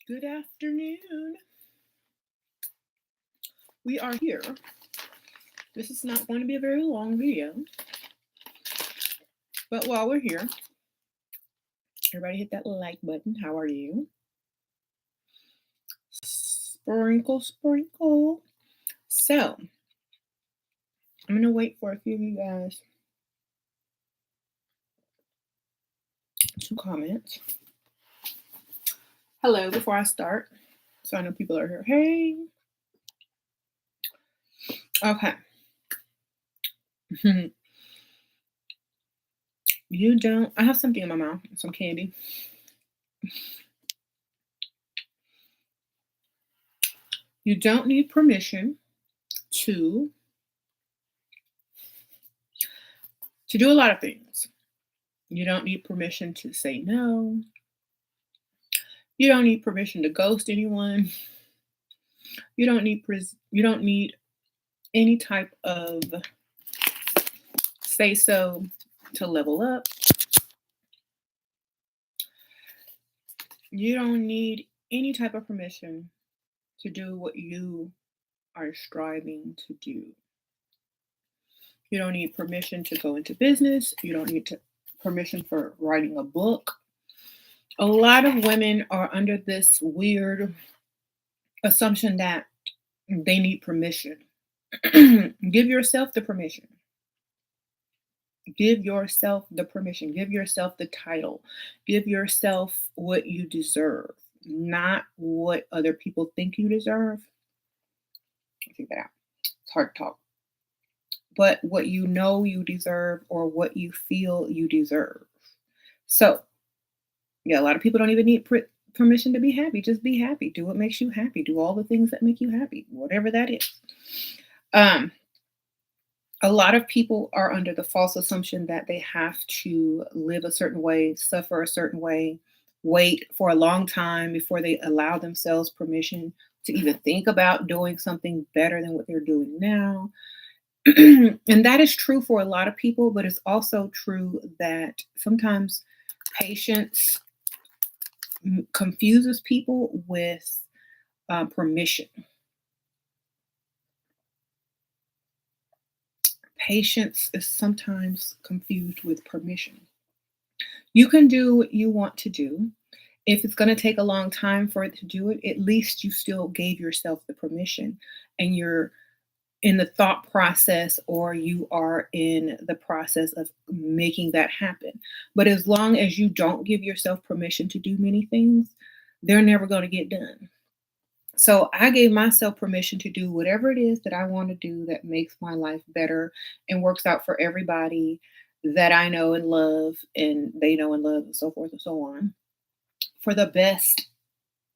Good afternoon. We are here. This is not going to be a very long video, but while we're here, everybody hit that like button. How are you? Sprinkle, sprinkle. So, I'm going to wait for a few of you guys to comment. Hello, before I start, so I know people are here. Hey. Okay. I have something in my mouth, some candy. You don't need permission to do a lot of things. You don't need permission to say no. You don't need permission to ghost anyone. You don't need any type of say so to level up. You don't need any type of permission to do what you are striving to do. You don't need permission to go into business. You don't need permission for writing a book. A lot of women are under this weird assumption that they need permission. Give yourself the permission. Give yourself the permission. Give yourself the title. Give yourself what you deserve, not what other people think you deserve. Figure that out. It's hard to talk. But what you know you deserve or what you feel you deserve. So, yeah, a lot of people don't even need permission to be happy. Just be happy. Do what makes you happy. Do all the things that make you happy, whatever that is. A lot of people are under the false assumption that they have to live a certain way, suffer a certain way, wait for a long time before they allow themselves permission to even think about doing something better than what they're doing now. And that is true for a lot of people, but it's also true that sometimes patience confuses people with permission. Patience is sometimes confused with permission. You can do what you want to do. If it's going to take a long time for it to do it, at least you still gave yourself the permission and you're in the thought process or you are in the process of making that happen. But as long as you don't give yourself permission to do many things, they're never going to get done. So I gave myself permission to do whatever it is that I want to do that makes my life better and works out for everybody that I know and love and they know and love and so forth and so on for the best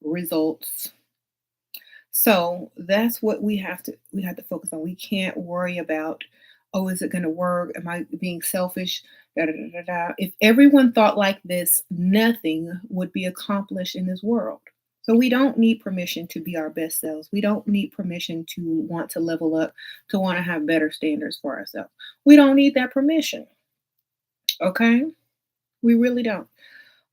results. So that's what we have to focus on. We can't worry about, oh, is it going to work? Am I being selfish? Da, da, da, da, da. If everyone thought like this, nothing would be accomplished in this world. So we don't need permission to be our best selves. We don't need permission to want to level up, to want to have better standards for ourselves. We don't need that permission. Okay? We really don't.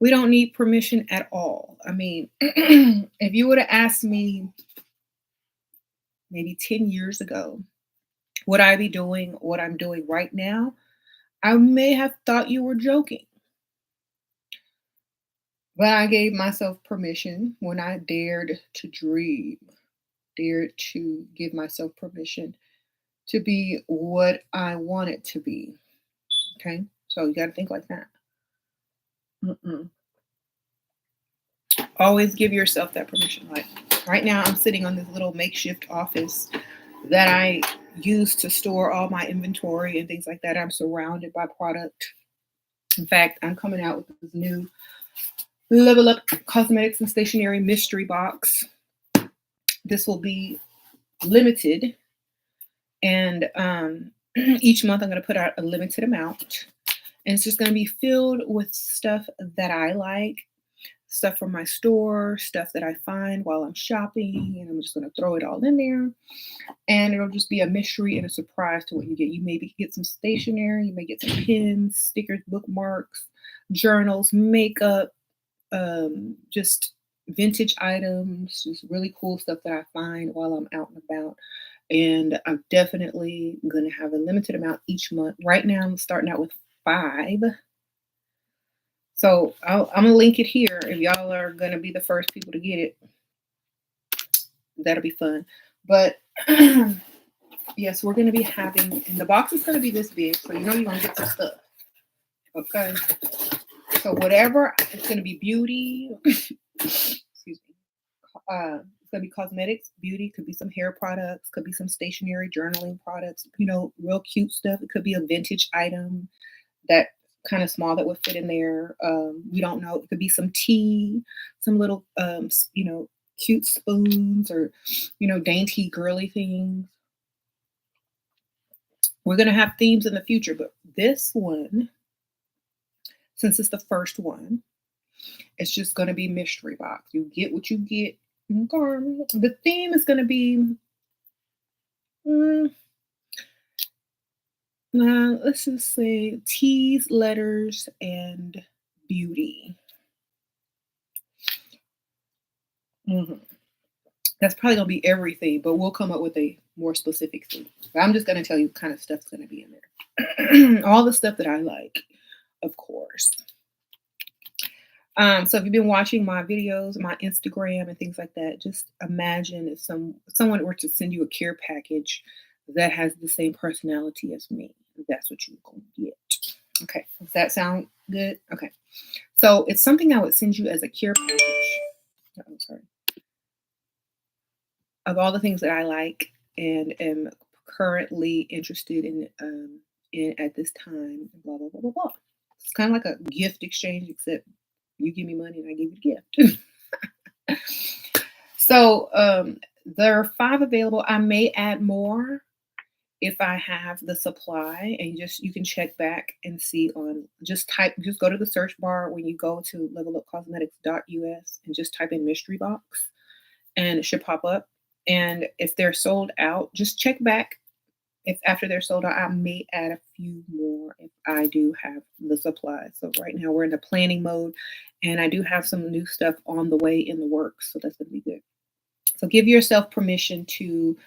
We don't need permission at all. I mean, if you would have asked me maybe 10 years ago, would I be doing what I'm doing right now? I may have thought you were joking. But I gave myself permission when I dared to dream, dared to give myself permission to be what I wanted to be. Okay? So you got to think like that. Always give yourself that permission. Like right now, I'm sitting on this little makeshift office that I use to store all my inventory and things like that. I'm surrounded by product. In fact, I'm coming out with this new Level Up Cosmetics and Stationery mystery box. This will be limited, and each month I'm going to put out a limited amount, and it's just going to be filled with stuff that I like, stuff from my store, stuff that I find while I'm shopping, and I'm just going to throw it all in there, and it'll just be a mystery and a surprise to what you get. You maybe get some stationery, you may get some pins, stickers, bookmarks, journals, makeup, just vintage items, just really cool stuff that I find while I'm out and about. And I'm definitely going to have a limited amount each month. Right now, I'm starting out with 5. So I'm going to link it here. If y'all are going to be the first people to get it, that'll be fun. But yes, we're going to be having, and the box is going to be this big. So you know you're going to get some stuff. Okay. So whatever, it's going to be beauty. Excuse me. It's gonna be cosmetics, beauty, could be some hair products, could be some stationery, journaling products, real cute stuff. It could be a vintage item that kind of small that would fit in there. We don't know. It could be some tea, some little cute spoons or dainty girly things. We're gonna have themes in the future, but this one, since it's the first one, it's just gonna be mystery box. You get what you get. Okay. The theme is gonna be mm, let's just say T's, letters, and beauty. Mhm. That's probably gonna be everything, but we'll come up with a more specific theme. But I'm just gonna tell you what kind of stuff's gonna be in there. All the stuff that I like, of course. So if you've been watching my videos, my Instagram and things like that, just imagine if someone were to send you a care package that has the same personality as me. That's what you're gonna get. Okay. Does that sound good? Okay. So it's something I would send you as a care package. Oh, sorry. Of all the things that I like and am currently interested in at this time, blah blah blah blah blah. It's kind of like a gift exchange, except you give me money and I give you the gift. So there are 5 available. I may add more if I have the supply, and you can check back and see on just go to the search bar when you go to levelupcosmetics.us and just type in mystery box and it should pop up. And if they're sold out, just check back. If after they're sold out, I may add a few more if I do have the supply. So right now we're in the planning mode and I do have some new stuff on the way in the works. So that's going to be good. So give yourself permission to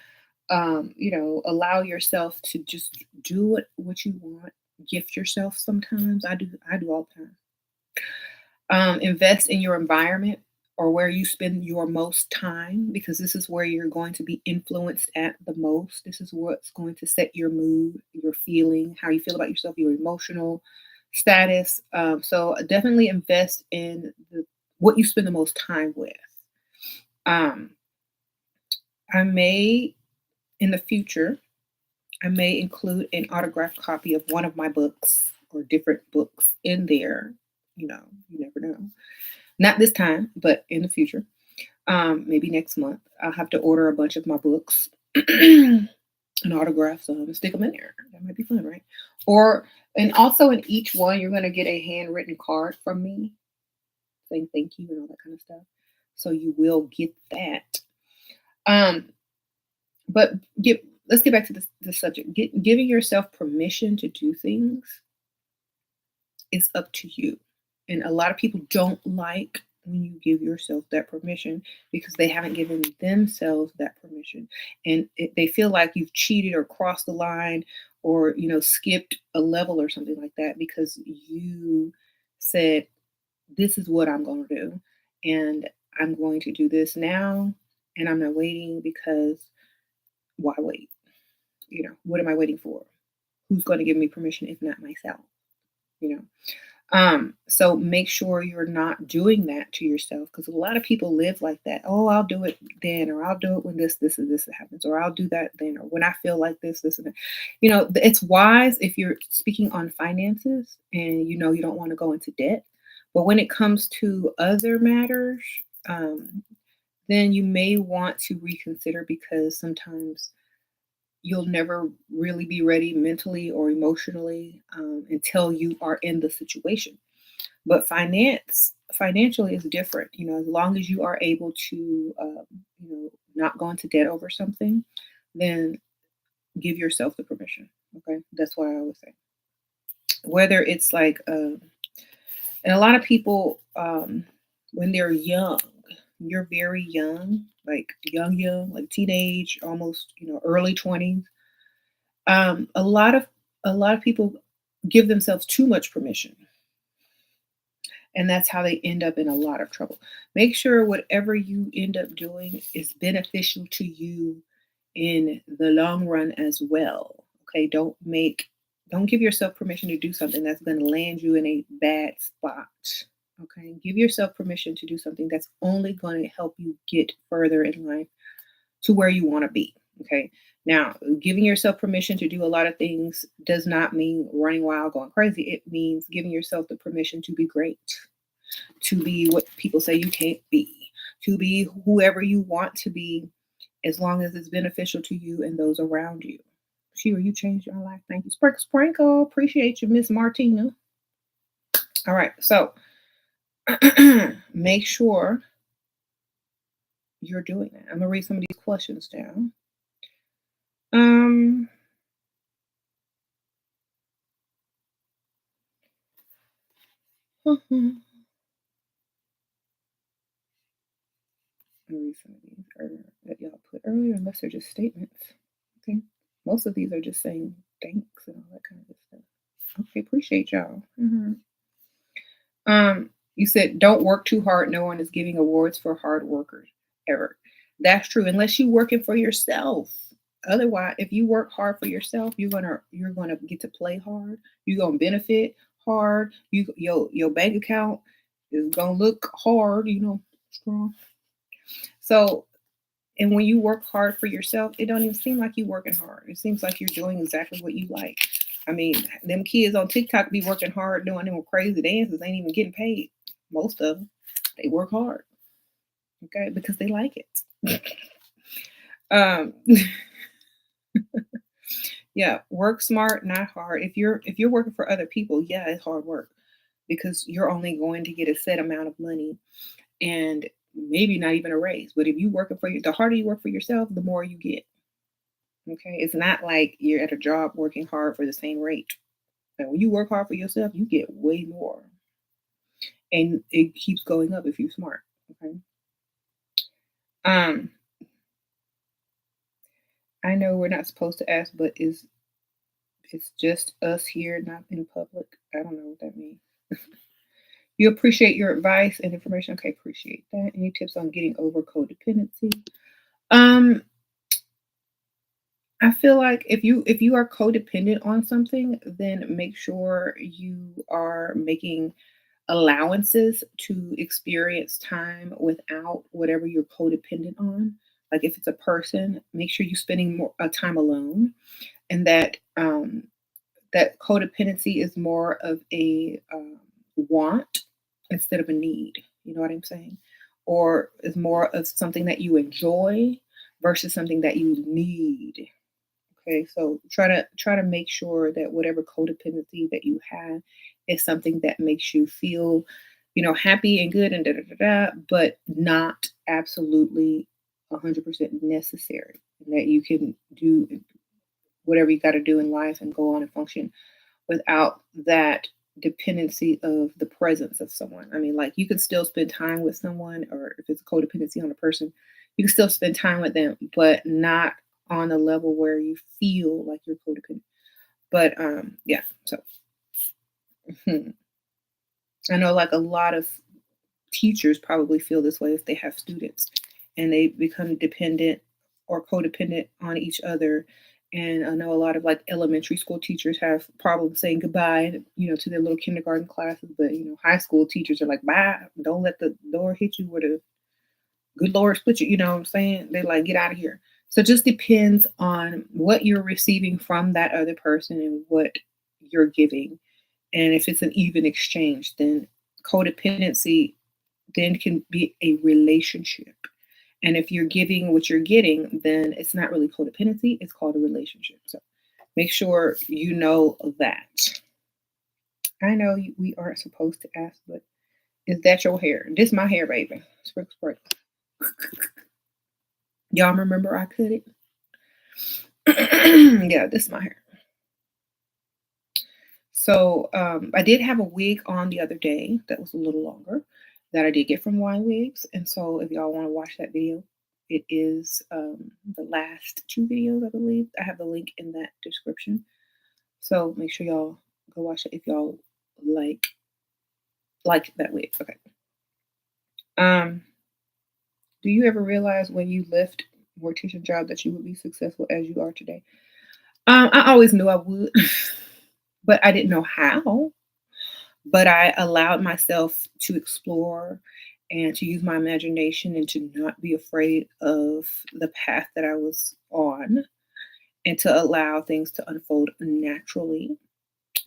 allow yourself to just do what you want. Gift yourself sometimes. I do all the time. Invest in your environment or where you spend your most time, because this is where you're going to be influenced at the most. This is what's going to set your mood, your feeling, how you feel about yourself, your emotional status. So definitely invest in what you spend the most time with. Um, I may in the future I may include an autographed copy of one of my books or different books in there. You never know. Not this time, but in the future. Maybe next month. I'll have to order a bunch of my books and autographs and stick them in there. That might be fun, right? And also in each one, you're going to get a handwritten card from me saying thank you and all that kind of stuff. So you will get that. Um, but let's get back to the subject. Giving yourself permission to do things is up to you. And a lot of people don't like when you give yourself that permission because they haven't given themselves that permission. And they feel like you've cheated or crossed the line or, skipped a level or something like that because you said, this is what I'm going to do. And I'm going to do this now. And I'm not waiting because why wait? What am I waiting for? Who's going to give me permission if not myself? You know? So make sure you're not doing that to yourself because a lot of people live like that. Oh, I'll do it then, or I'll do it when this, and this happens, or I'll do that then, or when I feel like this, and that. It's wise if you're speaking on finances and you don't want to go into debt. But when it comes to other matters, then you may want to reconsider because sometimes you'll never really be ready mentally or emotionally until you are in the situation. But financially is different. As long as you are able to, not go into debt over something, then give yourself the permission. Okay, that's what I always say. Whether it's like, and a lot of people when they're young, you're very young, like young, like teenage, almost, early 20s. Um, a lot of a lot of people give themselves too much permission, and that's how they end up in a lot of trouble. Make sure whatever you end up doing is beneficial to you in the long run as well. Okay, don't give yourself permission to do something that's going to land you in a bad spot. Okay, give yourself permission to do something that's only going to help you get further in life to where you want to be. Okay. Now, giving yourself permission to do a lot of things does not mean running wild, going crazy. It means giving yourself the permission to be great, to be what people say you can't be, to be whoever you want to be, as long as it's beneficial to you and those around you. Sheila, you changed your life. Thank you. Sprinkle, sprinkle. Appreciate you, Miss Martina. All right. So make sure you're doing that. I'm going to read some of these questions down. Um, read some of these that y'all put earlier, unless they're just statements. Okay. Most of these are just saying thanks and all that kind of stuff. Okay, appreciate y'all. You said don't work too hard. No one is giving awards for hard workers ever. That's true, unless you're working for yourself. Otherwise, if you work hard for yourself, you're gonna get to play hard. You're gonna benefit hard. Your bank account is gonna look hard. Strong. So, and when you work hard for yourself, it don't even seem like you working hard. It seems like you're doing exactly what you like. I mean, them kids on TikTok be working hard, doing them crazy dances, ain't even getting paid. Most of them, they work hard, okay, because they like it. um, yeah, work smart, not hard. If you're working for other people, yeah, it's hard work because you're only going to get a set amount of money and maybe not even a raise. But if you working for you, the harder you work for yourself, the more you get. Okay, it's not like you're at a job working hard for the same rate. And when you work hard for yourself, you get way more, and it keeps going up if you're smart. Okay. Um, I know we're not supposed to ask, but is it's just us here, not in public? I don't know what that means. You appreciate your advice and information. Okay, appreciate that. Any tips on getting over codependency? Um, I feel like if you are codependent on something, then make sure you are making allowances to experience time without whatever you're codependent on. Like if it's a person, make sure you're spending more time alone, and that codependency is more of a want instead of a need. You know what I'm saying? Or is more of something that you enjoy versus something that you need. Okay, so try to make sure that whatever codependency that you have is something that makes you feel, happy and good and da da da da, but not absolutely 100% necessary. And that you can do whatever you got to do in life and go on and function without that dependency of the presence of someone. I mean, like you can still spend time with someone, or if it's a codependency on a person, you can still spend time with them, but not on a level where you feel like you're codependent. But yeah, so I know like a lot of teachers probably feel this way if they have students and they become dependent or codependent on each other. And I know a lot of like elementary school teachers have problems saying goodbye, to their little kindergarten classes. But high school teachers are like, bye, don't let the door hit you where the good Lord split you. You know what I'm saying? They like get out of here. So it just depends on what you're receiving from that other person and what you're giving. And if it's an even exchange, then codependency then can be a relationship. And if you're giving what you're getting, then it's not really codependency, it's called a relationship. So make sure you know that. I know we aren't supposed to ask, but is that your hair? This my hair, baby. Sprinkle, sprinkle. Y'all remember I cut it? Yeah, this is my hair. So I did have a wig on the other day that was a little longer. that I did get from Y Wigs. And so if y'all want to watch that video, it is the last two videos, I believe. I have the link in that description. So make sure y'all go watch it if y'all like that wig. Okay. Um, do you ever realize when you left mortician job that you would be successful as you are today? I always knew I would, but I didn't know how. But I allowed myself to explore and to use my imagination and to not be afraid of the path that I was on and to allow things to unfold naturally.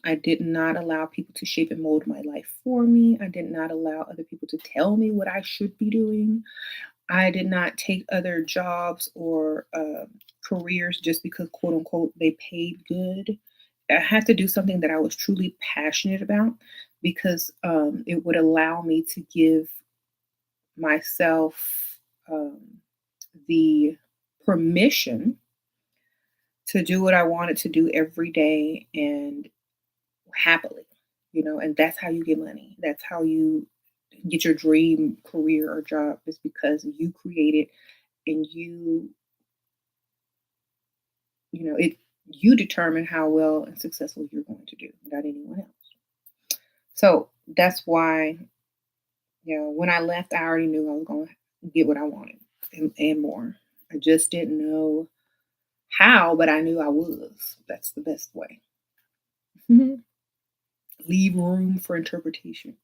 I did not allow people to shape and mold my life for me. I did not allow other people to tell me what I should be doing. I did not take other jobs or careers just because, quote unquote, they paid good. I had to do something that I was truly passionate about because it would allow me to give myself um, the permission to do what I wanted to do every day and happily, and that's how you get money. That's how you get your dream career or job is because you create it and it you determine how well and successful you're going to do, not anyone else. So that's why, when I left, I already knew I was going to get what I wanted and more. I just didn't know how, but I knew I was. That's the best way. Mhm. Leave room for interpretation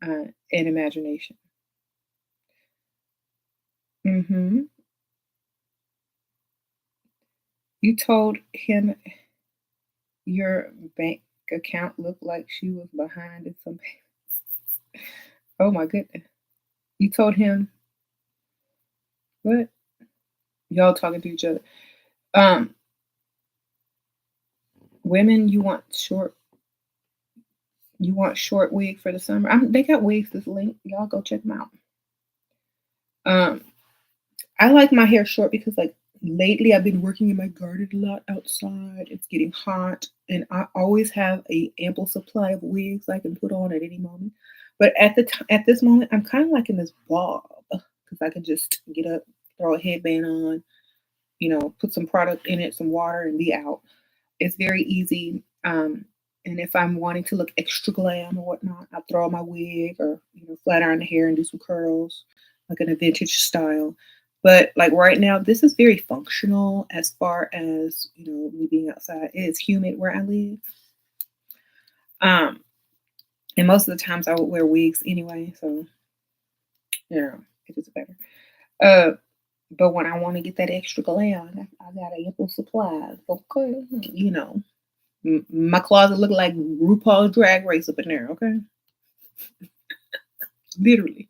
and imagination. Hmm. You told him your bank account looked like she was behind in some payments. Oh my goodness. You told him what? Y'all talking to each other. Um, Women, you want short wig for the summer. They got wigs this link. Y'all go check them out. Um, I like my hair short because like lately I've been working in my garden a lot outside. It's getting hot, and I always have a ample supply of wigs I can put on at any moment. But at this moment, I'm kind of like in this bob because I can just get up, throw a headband on, put some product in it, some water, and be out. It's very easy. And if I'm wanting to look extra glam or whatnot, I throw on my wig or flat iron the hair and do some curls, like in a vintage style. But like right now, this is very functional as far as me being outside. It is humid where I live, um, and most of the times I would wear wigs anyway, so it is better. Uh, but when I want to get that extra glam, I got ample supplies. Okay, my closet look like RuPaul's Drag Race up in there. Okay, literally.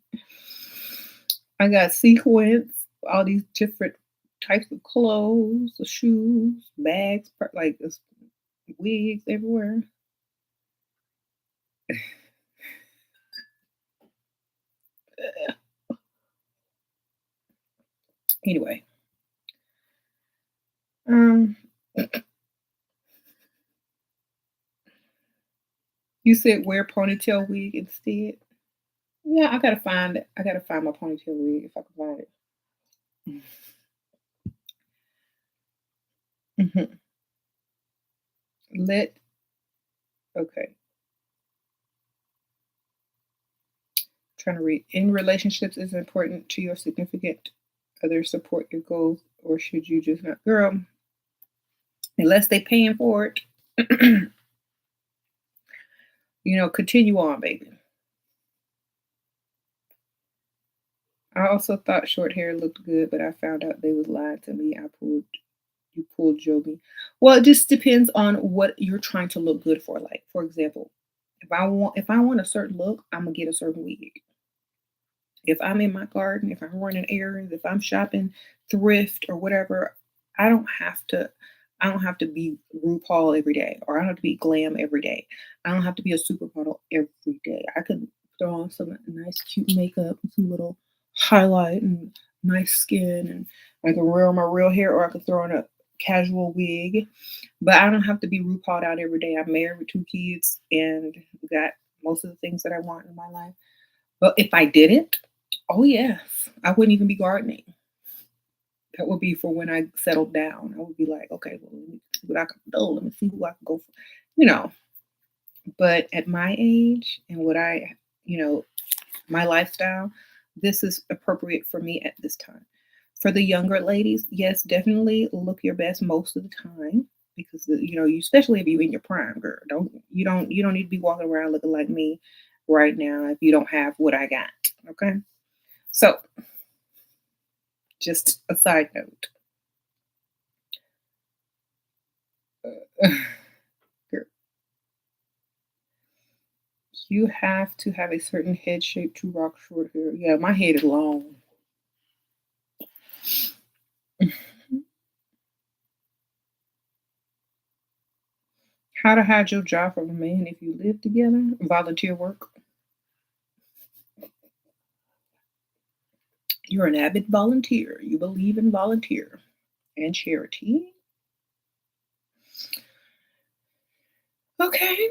I got sequins, all these different types of clothes, shoes, bags, like wigs everywhere. Anyway, um, you said wear ponytail wig instead. Yeah, I gotta find my ponytail wig if I can find it. Mhm. Let Okay. Trying to read. In relationships, is it important to your significant other support your goals, or should you just not, girl? Unless they paying for it, continue on, baby. I also thought short hair looked good, but I found out they was lying to me. You pulled Joby. Well, it just depends on what you're trying to look good for. Like, for example, if I want a certain look, I'm gonna get a certain wig. If I'm in my garden, if I'm running errands, if I'm shopping thrift or whatever, I don't have to I don't have to be RuPaul every day, or I don't have to be glam every day. I don't have to be a supermodel every day. I could throw on some nice cute makeup and some little highlight and nice skin, and I can wear my real hair, or I could throw on a casual wig. But I don't have to be RuPauled out every day. I'm married with two kids and got most of the things that I want in my life. Well, if I didn't, oh yes, I wouldn't even be gardening. That would be for when I settled down. I would be like, okay, well, let me see what I can do. Let me see who I can go for. You know, but at my age and what you know, my lifestyle, this is appropriate for me at this time. For the younger ladies, yes, definitely look your best most of the time because you especially if you're in your prime, girl. You don't need to be walking around looking like me right now if you don't have what I got. Okay, so just a side note, girl, you have to have a certain head shape to rock short hair. Yeah, my head is long. How to hide your job from a man if you live together? Volunteer work. You're an avid volunteer. You believe in volunteer and charity. Okay.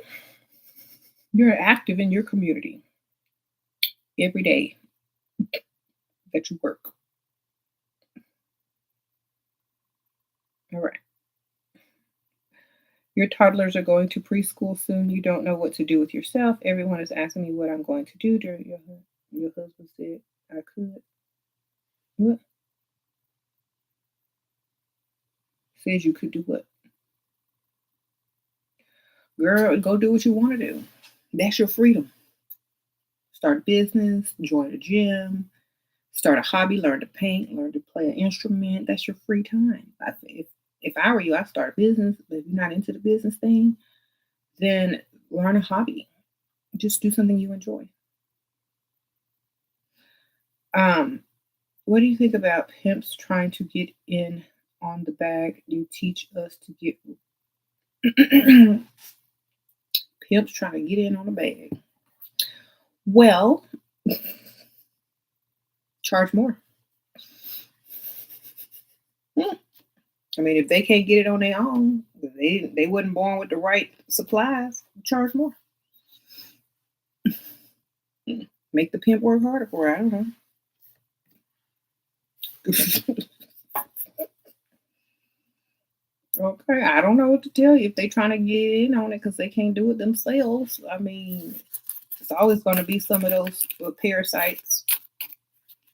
You're active in your community every day that you work. All right. Your toddlers are going to preschool soon. You don't know what to do with yourself. Everyone is asking me what I'm going to do. Your husband said I could. What? Says you could do what? Girl, go do what you want to do. That's your freedom. Start a business, join a gym, start a hobby, learn to paint, learn to play an instrument. That's your free time. If I were you, I'd start a business. But if you're not into the business thing, then learn a hobby. Just do something you enjoy. Um, what do you think about pimps trying to get in on the bag? You teach us to get pimps trying to get in on the bag. Well, charge more. Hmm. I mean, if they can't get it on their own, they wasn't born with the right supplies. Charge more. Hmm. Make the pimp work harder for it. I don't know. Okay, I don't know what to tell you if they trying to get in on it because they can't do it themselves. I mean, it's always going to be some of those parasites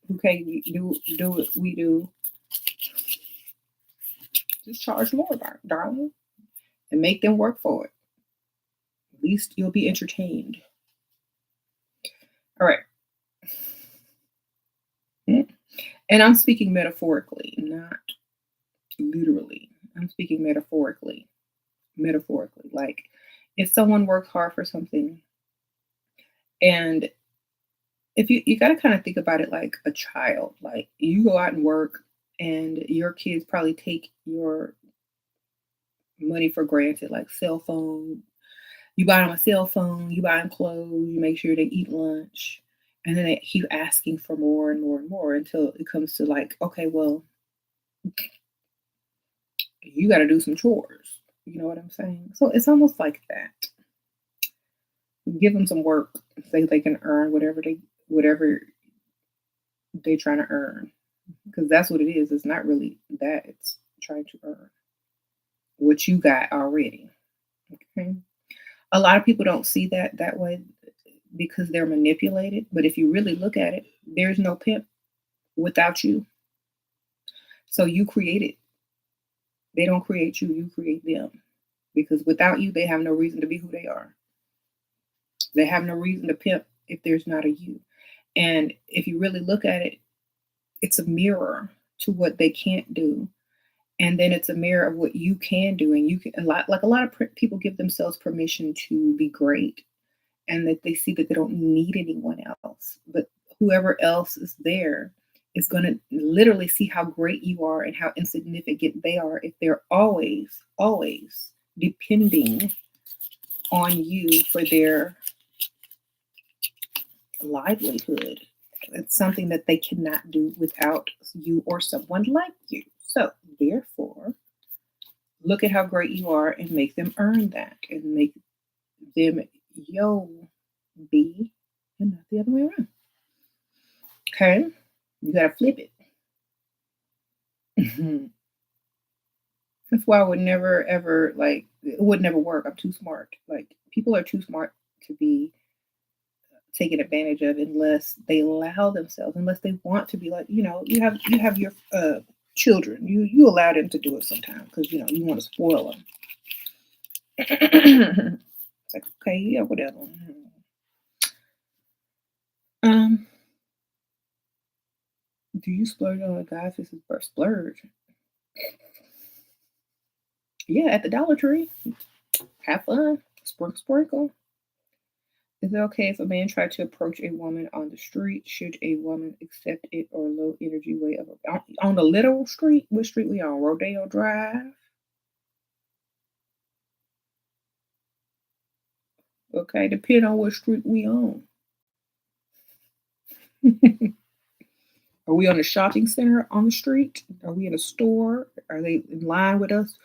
who can't do what we do. Just charge more, darling, and make them work for it. At least you'll be entertained. All right. Mm. And I'm speaking metaphorically, not literally. I'm speaking metaphorically. Metaphorically. Like if someone worked hard for something and if you got to kind of think about it like a child, like you go out and work and your kids probably take your money for granted, like cell phone. You buy them a cell phone, you buy them clothes, you make sure they eat lunch, and then they keep asking for more and more and more until it comes to like, okay, well, you got to do some chores. You know what I'm saying? So it's almost like that. Give them some work, so they can earn whatever they trying to earn, because that's what it is. It's not really that. It's trying to earn what you got already. Okay. A lot of people don't see that way because they're manipulated. But if you really look at it, there's no pimp without you. So you create it. They don't create you, you create them. Because without you, they have no reason to be who they are. They have no reason to pimp if there's not a you. And if you really look at it, it's a mirror to what they can't do. And then it's a mirror of what you can do. And you can, a lot of people give themselves permission to be great and that they see that they don't need anyone else. But whoever else is there is going to literally see how great you are and how insignificant they are if they're always depending on you for their livelihood. It's something that they cannot do without you or someone like you. So, therefore, look at how great you are and make them earn that and make them yo be and not the other way around. Okay? You gotta flip it. That's why I would never ever like it would never work. I'm too smart. Like people are too smart to be taken advantage of unless they allow themselves, unless they want to be like, you have your children. You allow them to do it sometimes because you want to spoil them. It's like, okay, yeah, whatever. Um, do you splurge on a guy if it's his first splurge? Yeah, at the Dollar Tree. Have fun. Sprinkle, sprinkle. Is it okay if a man tried to approach a woman on the street? Should a woman accept it or low energy way of on the literal street? What street we on? Rodeo Drive? Okay, depend on what street we on. Are we on a shopping center on the street? Are we in a store? Are they in line with us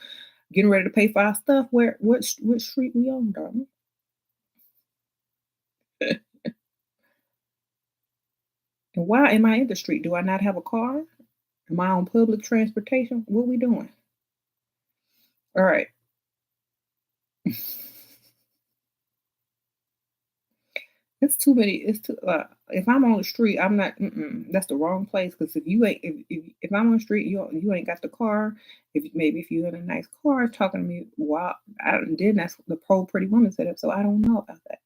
getting ready to pay for our stuff? What street we on, darling? And why am I in the street? Do I not have a car? Am I on public transportation? What we doing? All right. It's too many. It's too. If I'm on the street, I'm not. That's the wrong place. Because if you ain't, if I'm on the street, you ain't got the car. If you're in a nice car talking to me, wow, then that's the pro pretty woman setup. So I don't know about that.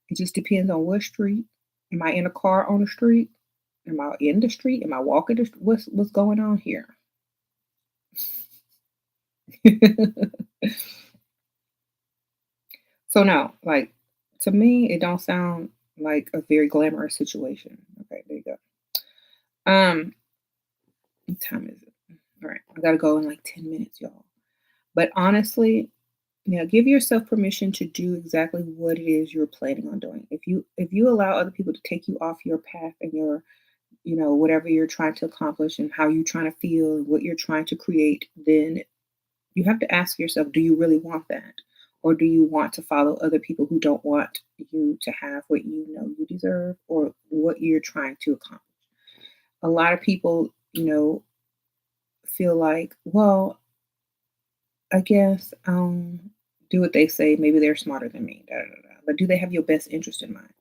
It just depends on what street. Am I in a car on the street? Am I in the street? Am I walking the street? What's going on here? So no, like to me, it don't sound like a very glamorous situation. Okay, there you go. Um, what time is it? All right, I gotta go in like 10 minutes, y'all. But honestly, give yourself permission to do exactly what it is you're planning on doing. If you allow other people to take you off your path and your, whatever you're trying to accomplish and how you're trying to feel and what you're trying to create, then you have to ask yourself, do you really want that? Or do you want to follow other people who don't want you to have what you know you deserve or what you're trying to accomplish? A lot of people, feel like, well, I guess do what they say. Maybe they're smarter than me. Da, da, da, da. But do they have your best interest in mind?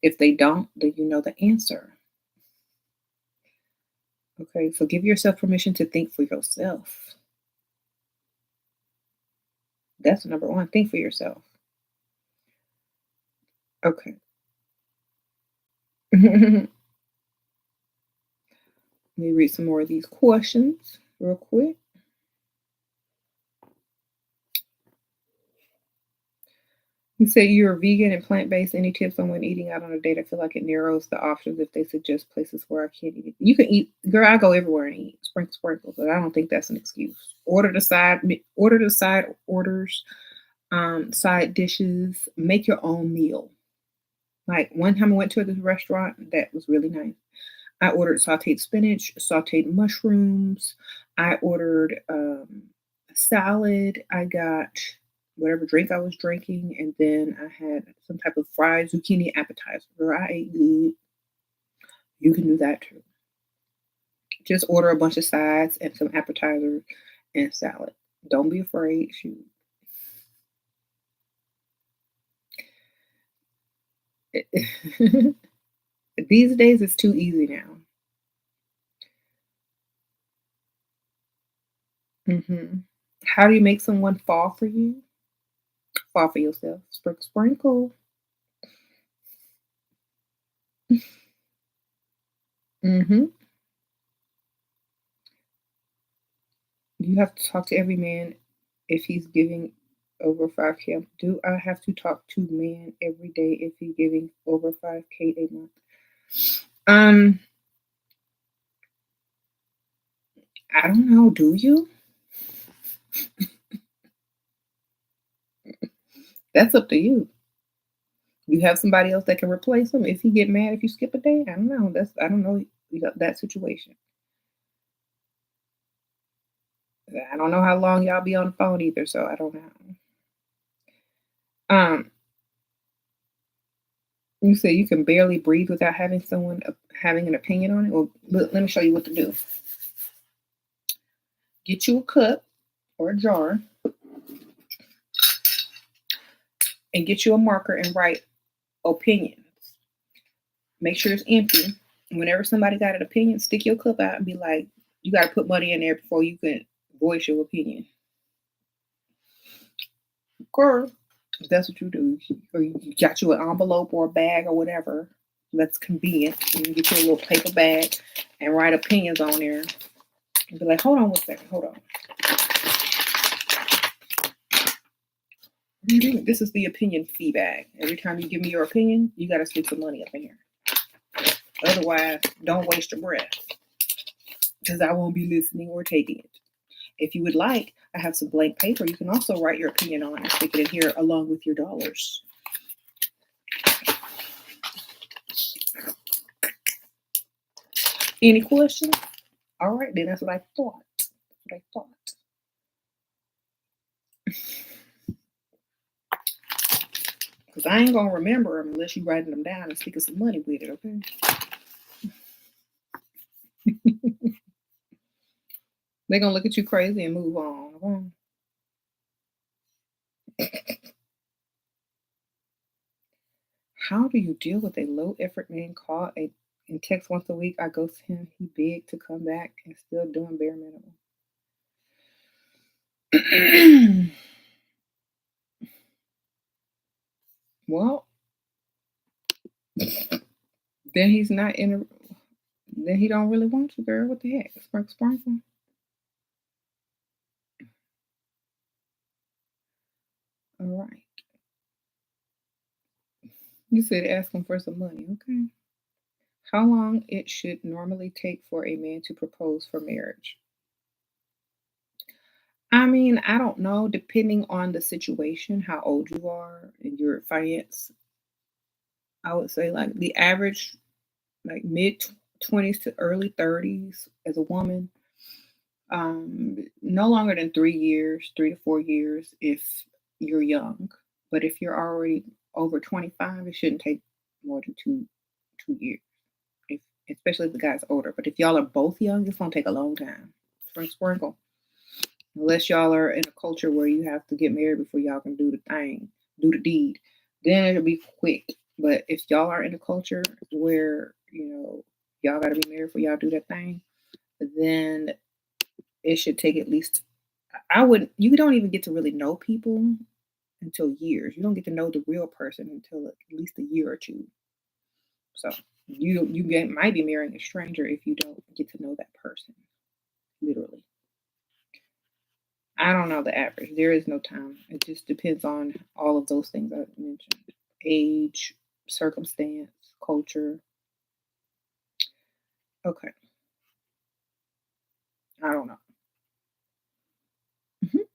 If they don't, then you know the answer. Okay, so give yourself permission to think for yourself. That's number one. Think for yourself. Okay. Let me read some more of these questions real quick. You say you're vegan and plant based. Any tips on when eating out on a date? I feel like it narrows the options if they suggest places where I can't eat it. You can eat, girl. I go everywhere and eat sprinkle, sprinkle, but I don't think that's an excuse. Order the side orders, side dishes. Make your own meal. Like one time I went to this restaurant that was really nice. I ordered sauteed spinach, sauteed mushrooms. I ordered a salad. I got whatever drink I was drinking, and then I had some type of fried zucchini appetizer. Girl, I ate good. You can do that too. Just order a bunch of sides and some appetizers and salad. Don't be afraid. Shoot. These days, it's too easy now. How do you make someone fall for you? Fall for yourself. Sprinkle, sprinkle. hmm You have to talk to every man if he's giving over 5K. Do I have to talk to man every day if he's giving over 5K a month? Um, I don't know. Do you? That's up to you. You have somebody else that can replace him. If he get mad if you skip a day, I don't know. I don't know that situation. I don't know how long y'all be on the phone either, so I don't know. Um, You say you can barely breathe without having someone having an opinion on it. Well, let me show you what to do. Get you a cup or a jar and get you a marker and write opinions. Make sure it's empty. Whenever somebody got an opinion, stick your cup out and be like, you got to put money in there before you can voice your opinion. Girl, if that's what you do, or you got you an envelope or a bag or whatever that's convenient. You can get you a little paper bag and write opinions on there. And be like, hold on one second, hold on. This is the opinion fee bag. Every time you give me your opinion, you got to stick some money up in here. Otherwise, don't waste your breath, because I won't be listening or taking it. If you would like, I have some blank paper. You can also write your opinion on and stick it in here along with your dollars. Any questions? All right, then that's what I thought. Because I ain't going to remember them unless you writing them down and sticking some money with it, okay? They're going to look at you crazy and move on. Okay? How do you deal with a low-effort man call and text once a week? I ghost him. He begged to come back and still doing bare minimum. Well, then he's not in a. Then he don't really want you, girl. What the heck? Sprinkle. All right. You said ask him for some money, okay? How long it should normally take for a man to propose for marriage? I mean, I don't know, depending on the situation, how old you are and your finance. I would say like the average, like mid 20s to early 30s as a woman. No longer than 3 years, 3 to 4 years if you're young. But if you're already over 25, it shouldn't take more than 2 years. If, especially if the guy's older. But if y'all are both young, it's gonna take a long time. Sprinkle. Unless y'all are in a culture where you have to get married before y'all can do the thing, do the deed, then it'll be quick. But if y'all are in a culture where, y'all gotta be married before y'all do that thing, then it should take at least you don't even get to really know people until years. You don't get to know the real person until at least a year or two. So might be marrying a stranger if you don't get to know that person, literally. I don't know the average. There is no time. It just depends on all of those things I mentioned: age, circumstance, culture. Okay, I don't know. Mhm.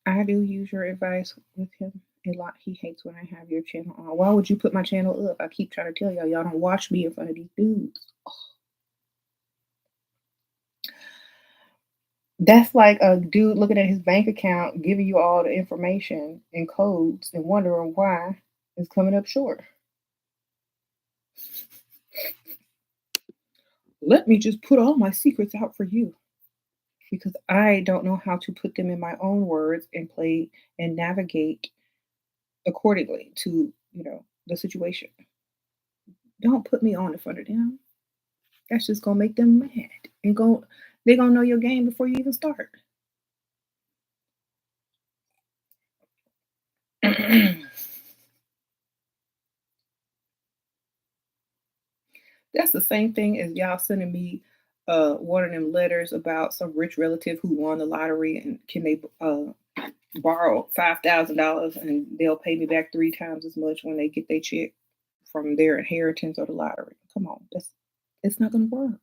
I do use your advice with him a lot. He hates when I have your channel on. Why would you put my channel up? I keep trying to tell y'all don't watch me in front of these dudes. That's like a dude looking at his bank account, giving you all the information and codes and wondering why it's coming up short. Let me just put all my secrets out for you because I don't know how to put them in my own words and play and navigate accordingly to, the situation. Don't put me on in front of them. That's just gonna make them mad and they're gonna know your game before you even start. That's the same thing as y'all sending me one of them letters about some rich relative who won the lottery and can they borrow $5,000 and they'll pay me back 3 times as much when they get their check from their inheritance or the lottery. Come on, it's not gonna work.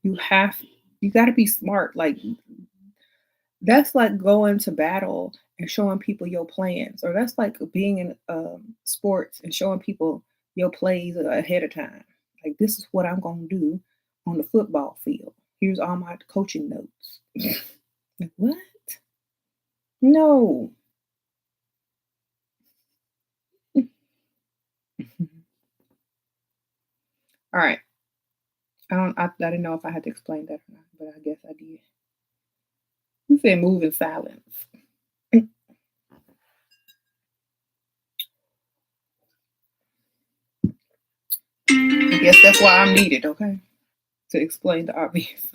You have you got to be smart. Like that's like going to battle and showing people your plans, or that's like being in sports and showing people your plays ahead of time. Like this is what I'm gonna do on the football field. Here's all my coaching notes. Like what? No. All right. I didn't know if I had to explain that or not, but I guess I did. You said move in silence. I guess that's why I'm needed, okay? To explain the obvious.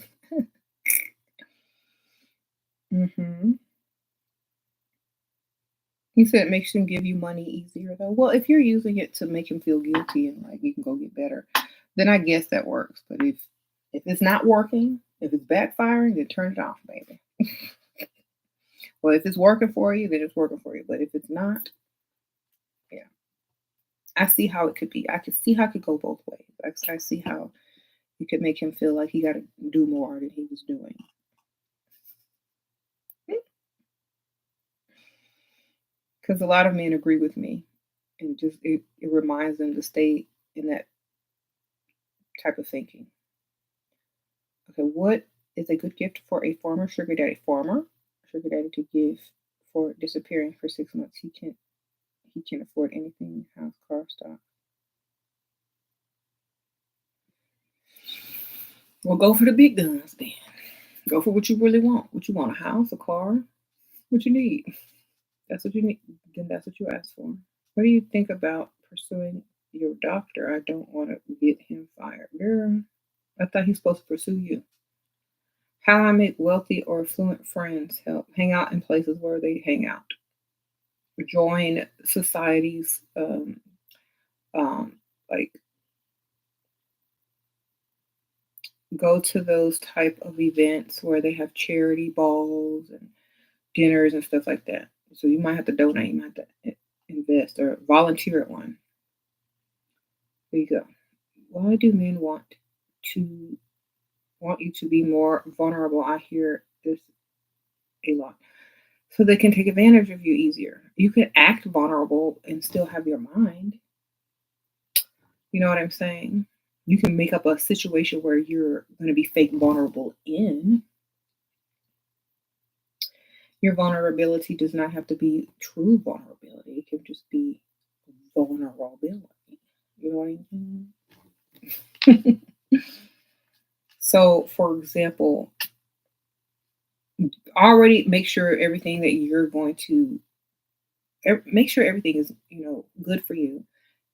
hmm He said it makes him give you money easier though. Well, if you're using it to make him feel guilty and like you can go get better, then I guess that works. But if it's not working, if it's backfiring, then turn it off, baby. Well, if it's working for you, then it's working for you. But if it's not, yeah, I see how it could be. I could see how it could go both ways. I see how you could make him feel like he got to do more than he was doing. Because a lot of men agree with me, and just it reminds them to stay in that type of thinking. Okay, what is a good gift for a former sugar daddy? Former sugar daddy to give for disappearing for 6 months. He can't afford anything, house, car, stock. Well, go for the big guns then. Go for what you really want. What you want, a house, a car? What you need. That's what you need. Then that's what you ask for. What do you think about pursuing your doctor? I don't want to get him fired. Girl, I thought he's supposed to pursue you. How I make wealthy or affluent friends help. Hang out in places where they hang out. Join societies, like go to those type of events where they have charity balls and dinners and stuff like that. So you might have to donate, you might have to invest or volunteer at one. There you go. Why do men to want you to be more vulnerable? I hear this a lot. So they can take advantage of you easier. You can act vulnerable and still have your mind. You know what I'm saying? You can make up a situation where you're going to be fake vulnerable in. Your vulnerability does not have to be true vulnerability. It can just be vulnerability. You know what I mean? So, for example, already make sure everything that you're going to make sure everything is good for you.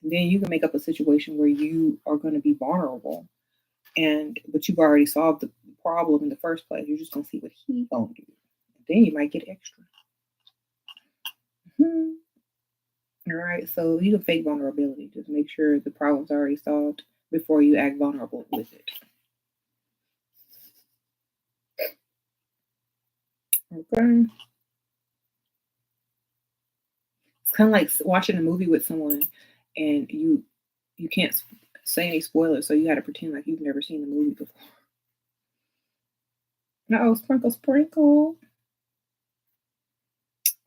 And then you can make up a situation where you are going to be vulnerable, and but you've already solved the problem in the first place. You're just gonna see what he gonna do. Then you might get extra. Mhm. All right, so you can fake vulnerability. Just make sure the problem's already solved before you act vulnerable with it. Okay. It's kind of like watching a movie with someone, and you can't say any spoilers, so you got to pretend like you've never seen the movie before. Oh, sprinkle, sprinkle.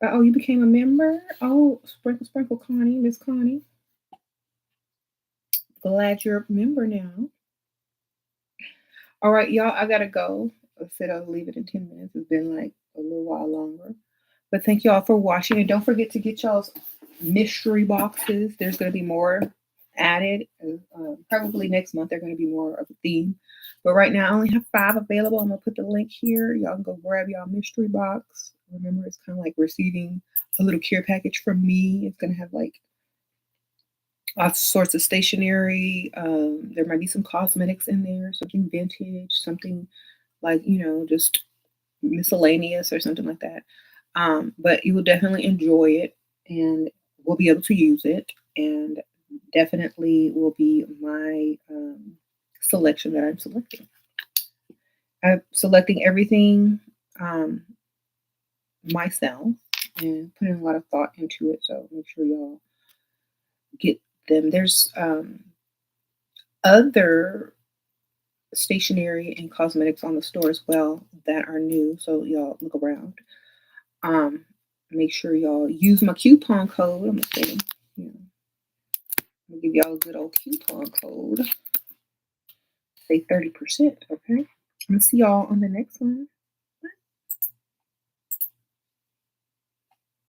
Oh, you became a member. Oh, sprinkle, sprinkle, Connie, Miss Connie. Glad you're a member now. All right, y'all, I gotta go. I said I'll leave it in 10 minutes. It's been like a little while longer. But thank y'all for watching. And don't forget to get y'all's mystery boxes. There's going to be more added. Probably next month, they're going to be more of a theme. But right now, I only have 5 available. I'm going to put the link here. Y'all can go grab y'all mystery box. Remember, it's kind of like receiving a little care package from me. It's going to have like all sorts of stationery. There might be some cosmetics in there, something vintage, something like, just miscellaneous or something like that. But you will definitely enjoy it and will be able to use it, and definitely will be my selection that I'm selecting. I'm selecting everything myself and putting a lot of thought into it. So make sure y'all get them. There's other stationery and cosmetics on the store as well that are new. So y'all look around. Um, Make sure y'all use my coupon code. I'm gonna say, I'm gonna give y'all a good old coupon code. Say 30%. Okay. I'm gonna see y'all on the next one.